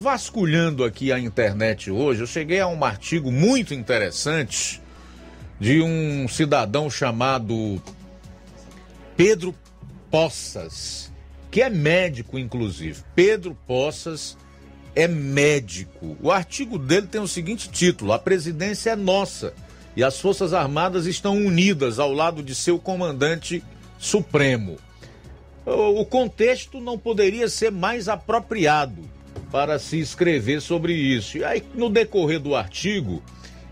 vasculhando aqui a internet hoje, eu cheguei a um artigo muito interessante de um cidadão chamado Pedro Poças, que é médico, inclusive. Pedro Poças é médico. O artigo dele tem o seguinte título: A presidência é nossa e as Forças Armadas estão unidas ao lado de seu comandante supremo. O contexto não poderia ser mais apropriado para se escrever sobre isso. E aí, no decorrer do artigo,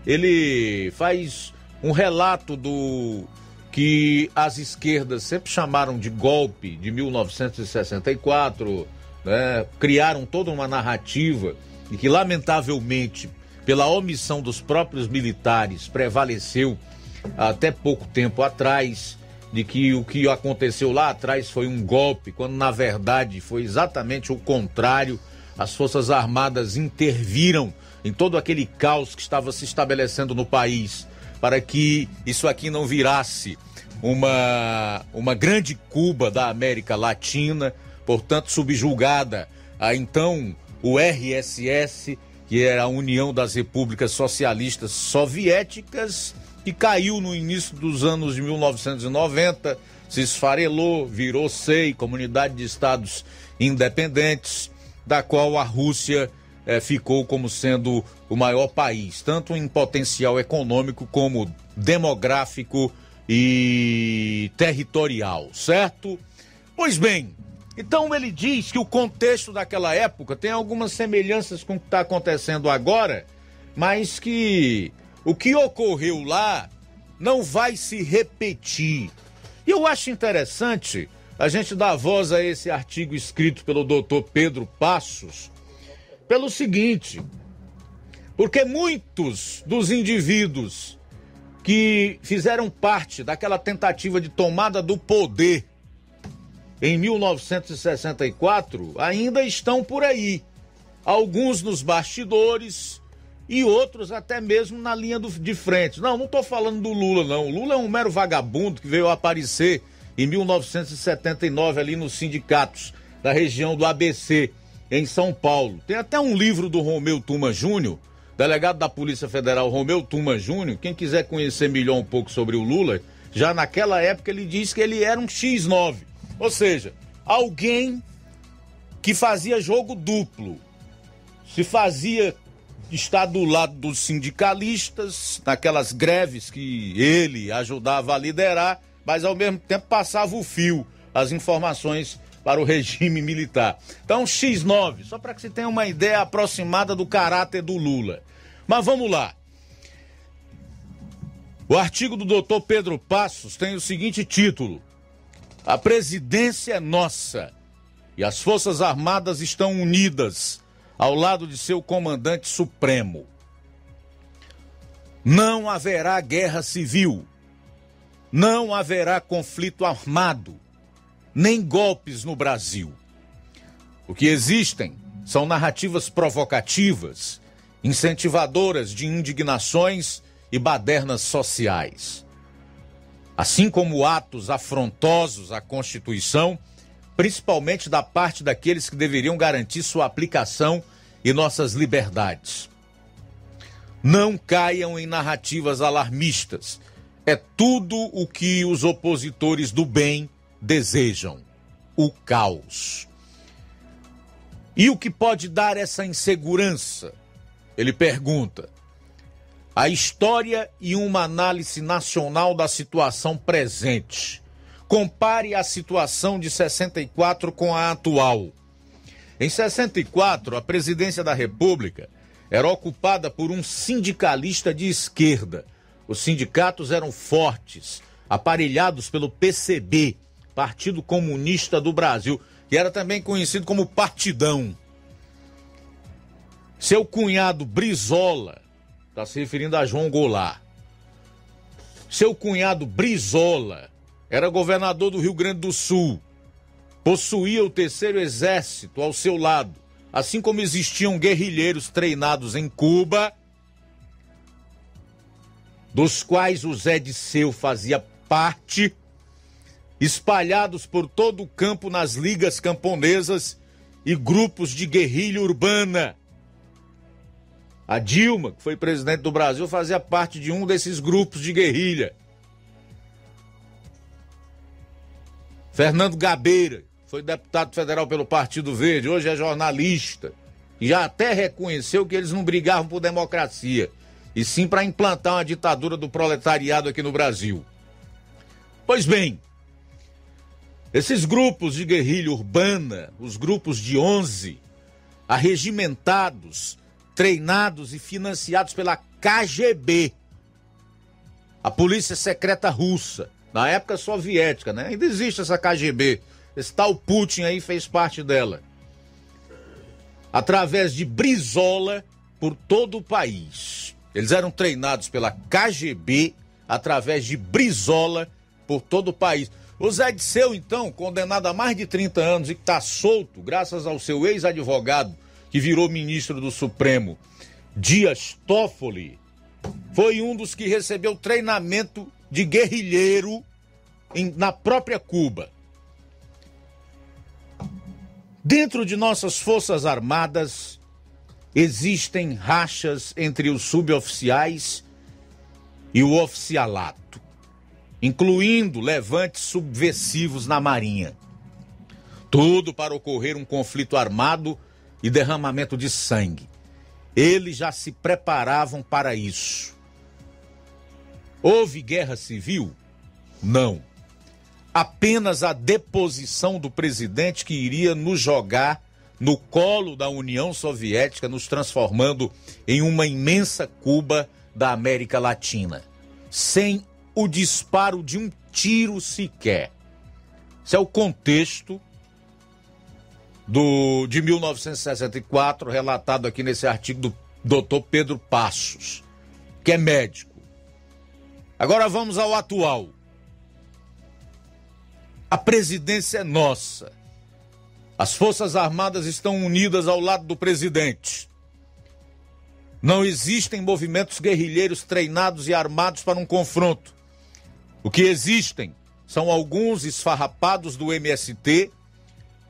ele faz um relato do que as esquerdas sempre chamaram de golpe de 1964, né? Criaram toda uma narrativa e que, lamentavelmente, pela omissão dos próprios militares, prevaleceu até pouco tempo atrás, de que o que aconteceu lá atrás foi um golpe, quando na verdade foi exatamente o contrário. As Forças Armadas interviram em todo aquele caos que estava se estabelecendo no país, para que isso aqui não virasse uma grande Cuba da América Latina, portanto subjugada a então o RSS, que era a União das Repúblicas Socialistas Soviéticas, que caiu no início dos anos de 1990, se esfarelou, virou SEI, Comunidade de Estados Independentes, da qual a Rússia ficou como sendo o maior país, tanto em potencial econômico como demográfico e territorial, certo? Pois bem, então ele diz que o contexto daquela época tem algumas semelhanças com o que está acontecendo agora, mas que o que ocorreu lá não vai se repetir. E eu acho interessante a gente dar voz a esse artigo escrito pelo doutor Pedro Passos, pelo seguinte: porque muitos dos indivíduos que fizeram parte daquela tentativa de tomada do poder em 1964 ainda estão por aí. Alguns nos bastidores e outros até mesmo na linha de frente. Não estou falando do Lula, não. O Lula é um mero vagabundo que veio aparecer em 1979 ali nos sindicatos da região do ABC, em São Paulo. Tem até um livro do Romeu Tuma Júnior, delegado da Polícia Federal Romeu Tuma Júnior. Quem quiser conhecer melhor um pouco sobre o Lula, já naquela época ele diz que ele era um X9. Ou seja, alguém que fazia jogo duplo. Se fazia estar do lado dos sindicalistas, naquelas greves que ele ajudava a liderar, mas ao mesmo tempo passava o fio, as informações para o regime militar. Então, X9, só para que você tenha uma ideia aproximada do caráter do Lula. Mas vamos lá. O artigo do doutor Pedro Passos tem o seguinte título: A presidência é nossa e as Forças Armadas estão unidas ao lado de seu comandante supremo. Não haverá guerra civil, não haverá conflito armado, nem golpes no Brasil. O que existem são narrativas provocativas, incentivadoras de indignações e badernas sociais, assim como atos afrontosos à Constituição, principalmente da parte daqueles que deveriam garantir sua aplicação e nossas liberdades. Não caiam em narrativas alarmistas. É tudo o que os opositores do bem desejam: o caos. E o que pode dar essa insegurança? Ele pergunta. A história e uma análise nacional da situação presente. Compare a situação de 64 com a atual. Em 64, a presidência da República era ocupada por um sindicalista de esquerda. Os sindicatos eram fortes, aparelhados pelo PCB, Partido Comunista do Brasil, que era também conhecido como Partidão. Seu cunhado Brizola, está se referindo a João Goulart. Seu cunhado Brizola era governador do Rio Grande do Sul, possuía o terceiro exército ao seu lado, assim como existiam guerrilheiros treinados em Cuba, dos quais o Zé Disseu fazia parte, espalhados por todo o campo nas ligas camponesas e grupos de guerrilha urbana, A Dilma, que foi presidente do Brasil, fazia parte de um desses grupos de guerrilha. Fernando Gabeira, foi deputado federal pelo Partido Verde, hoje é jornalista, e já até reconheceu que eles não brigavam por democracia, e sim para implantar uma ditadura do proletariado aqui no Brasil. Pois bem, esses grupos de guerrilha urbana, os grupos de 11, arregimentados, treinados e financiados pela KGB, a Polícia Secreta Russa, na época soviética, né? Ainda existe essa KGB, esse tal Putin aí fez parte dela. Através de Brizola por todo o país. Eles eram treinados pela KGB através de Brizola por todo o país. O Zé Disseu, então, condenado a mais de 30 anos e que está solto, graças ao seu ex-advogado, que virou ministro do Supremo, Dias Toffoli, foi um dos que recebeu treinamento de guerrilheiro na própria Cuba. Dentro de nossas Forças Armadas, existem rachas entre os suboficiais e o oficialato, incluindo levantes subversivos na Marinha. Tudo para ocorrer um conflito armado e derramamento de sangue. Eles já se preparavam para isso. Houve guerra civil? Não. Apenas a deposição do presidente que iria nos jogar no colo da União Soviética, nos transformando em uma imensa Cuba da América Latina, sem o disparo de um tiro sequer. Esse é o contexto de 1964, relatado aqui nesse artigo do Dr. Pedro Passos, que é médico. Agora vamos ao atual. A presidência é nossa. As Forças Armadas estão unidas ao lado do presidente. Não existem movimentos guerrilheiros treinados e armados para um confronto. O que existem são alguns esfarrapados do MST,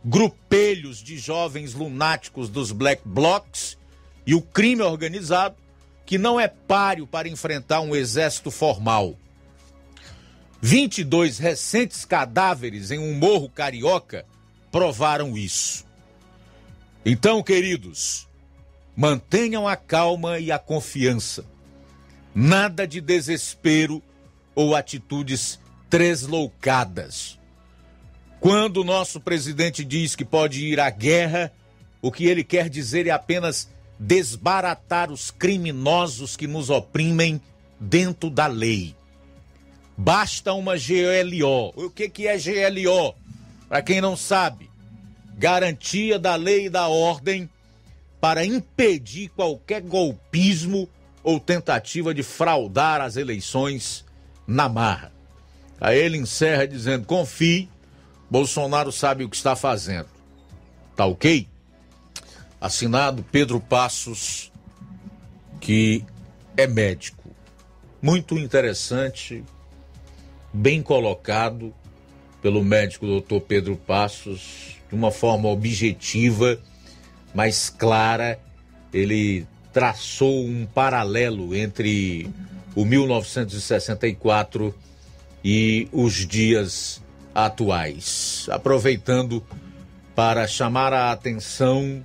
grupelhos de jovens lunáticos dos Black Blocs e o crime organizado, que não é páreo para enfrentar um exército formal. 22 recentes cadáveres em um morro carioca provaram isso. Então, queridos, mantenham a calma e a confiança. Nada de desespero ou atitudes tresloucadas. Quando o nosso presidente diz que pode ir à guerra, o que ele quer dizer é apenas desbaratar os criminosos que nos oprimem dentro da lei. Basta uma GLO. O que é GLO? Para quem não sabe, garantia da lei e da ordem para impedir qualquer golpismo ou tentativa de fraudar as eleições na marra. Aí ele encerra dizendo: confie, Bolsonaro sabe o que está fazendo. Tá ok? Assinado Pedro Passos, que é médico. Muito interessante, bem colocado pelo médico Dr. Pedro Passos, de uma forma objetiva, mas clara. Ele traçou um paralelo entre o 1964 e os dias atuais, aproveitando para chamar a atenção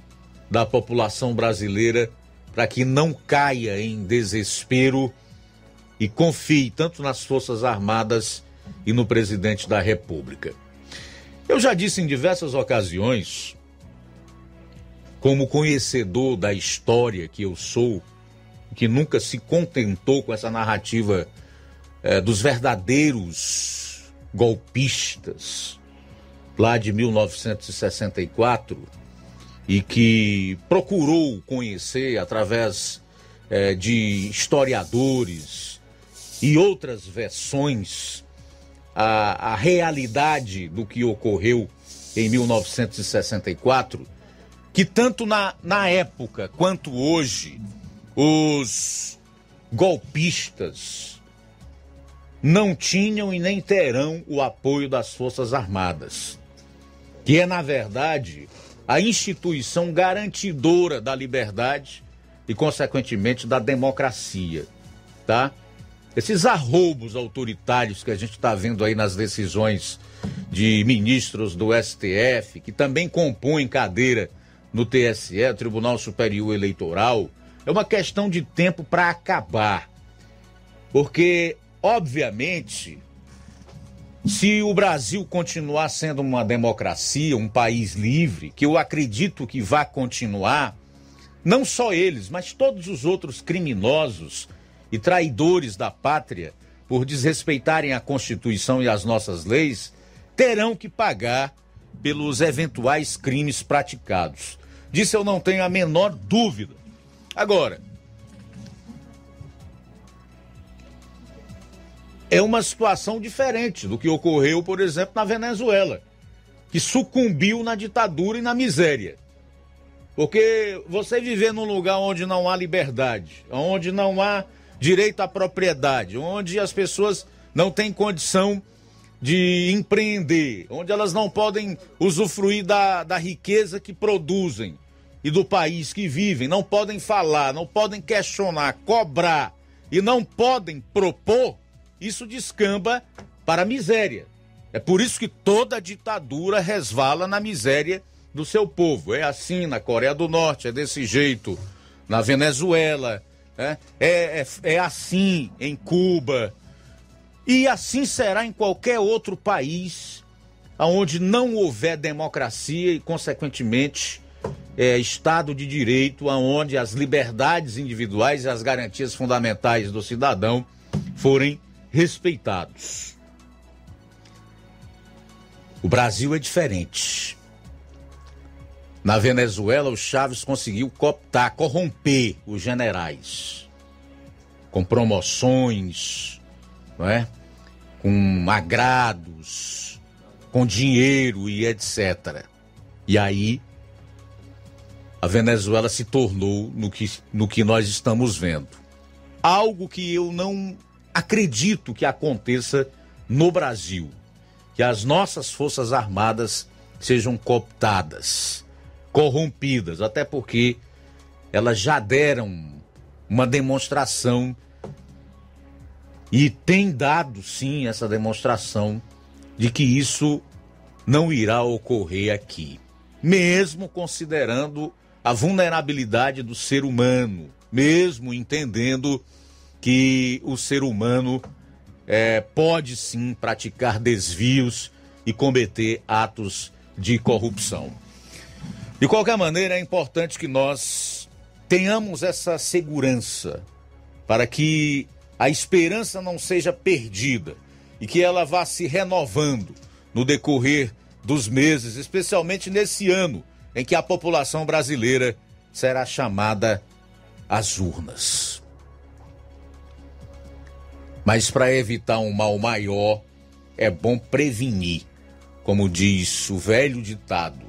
da população brasileira para que não caia em desespero e confie tanto nas Forças Armadas e no presidente da República. Eu já disse em diversas ocasiões, como conhecedor da história que eu sou, que nunca se contentou com essa narrativa dos verdadeiros golpistas lá de 1964 e que procurou conhecer através de historiadores e outras versões a realidade do que ocorreu em 1964, que tanto na época quanto hoje os golpistas não tinham e nem terão o apoio das Forças Armadas, que é, na verdade, a instituição garantidora da liberdade, e, consequentemente, da democracia, tá? Esses arroubos autoritários que a gente está vendo aí nas decisões de ministros do STF, que também compõem cadeira no TSE, Tribunal Superior Eleitoral, é uma questão de tempo para acabar. Porque, obviamente, se o Brasil continuar sendo uma democracia, um país livre, que eu acredito que vai continuar, não só eles, mas todos os outros criminosos e traidores da pátria, por desrespeitarem a Constituição e as nossas leis, terão que pagar pelos eventuais crimes praticados. Disso eu não tenho a menor dúvida. Agora, é uma situação diferente do que ocorreu, por exemplo, na Venezuela, que sucumbiu na ditadura e na miséria. Porque você viver num lugar onde não há liberdade, onde não há direito à propriedade, onde as pessoas não têm condição de empreender, onde elas não podem usufruir da riqueza que produzem e do país que vivem, não podem falar, não podem questionar, cobrar e não podem propor, isso descamba para a miséria. É por isso que toda ditadura resvala na miséria do seu povo. É assim na Coreia do Norte, é desse jeito na Venezuela, é assim em Cuba, e assim será em qualquer outro país onde não houver democracia e, consequentemente, Estado de Direito, onde as liberdades individuais e as garantias fundamentais do cidadão forem respeitados. O Brasil é diferente. Na Venezuela, o Chávez conseguiu cooptar, corromper os generais com promoções, não é? Com agrados, com dinheiro e etc. E aí a Venezuela se tornou no que nós estamos vendo. Algo que eu não acredito que aconteça no Brasil, que as nossas Forças Armadas sejam cooptadas, corrompidas, até porque elas já deram uma demonstração e tem dado sim essa demonstração de que isso não irá ocorrer aqui, mesmo considerando a vulnerabilidade do ser humano, mesmo entendendo que o ser humano pode sim praticar desvios e cometer atos de corrupção. De qualquer maneira, é importante que nós tenhamos essa segurança para que a esperança não seja perdida e que ela vá se renovando no decorrer dos meses, especialmente nesse ano em que a população brasileira será chamada às urnas. Mas para evitar um mal maior, é bom prevenir. Como diz o velho ditado,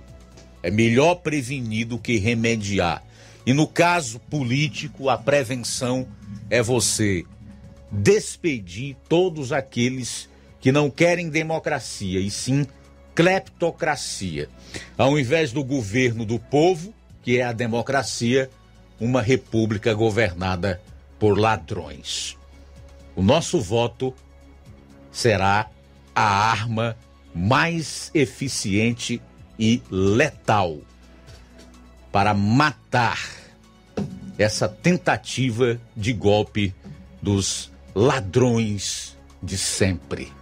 é melhor prevenir do que remediar. E no caso político, a prevenção é você despedir todos aqueles que não querem democracia, e sim cleptocracia. Ao invés do governo do povo, que é a democracia, uma república governada por ladrões. O nosso voto será a arma mais eficiente e letal para matar essa tentativa de golpe dos ladrões de sempre.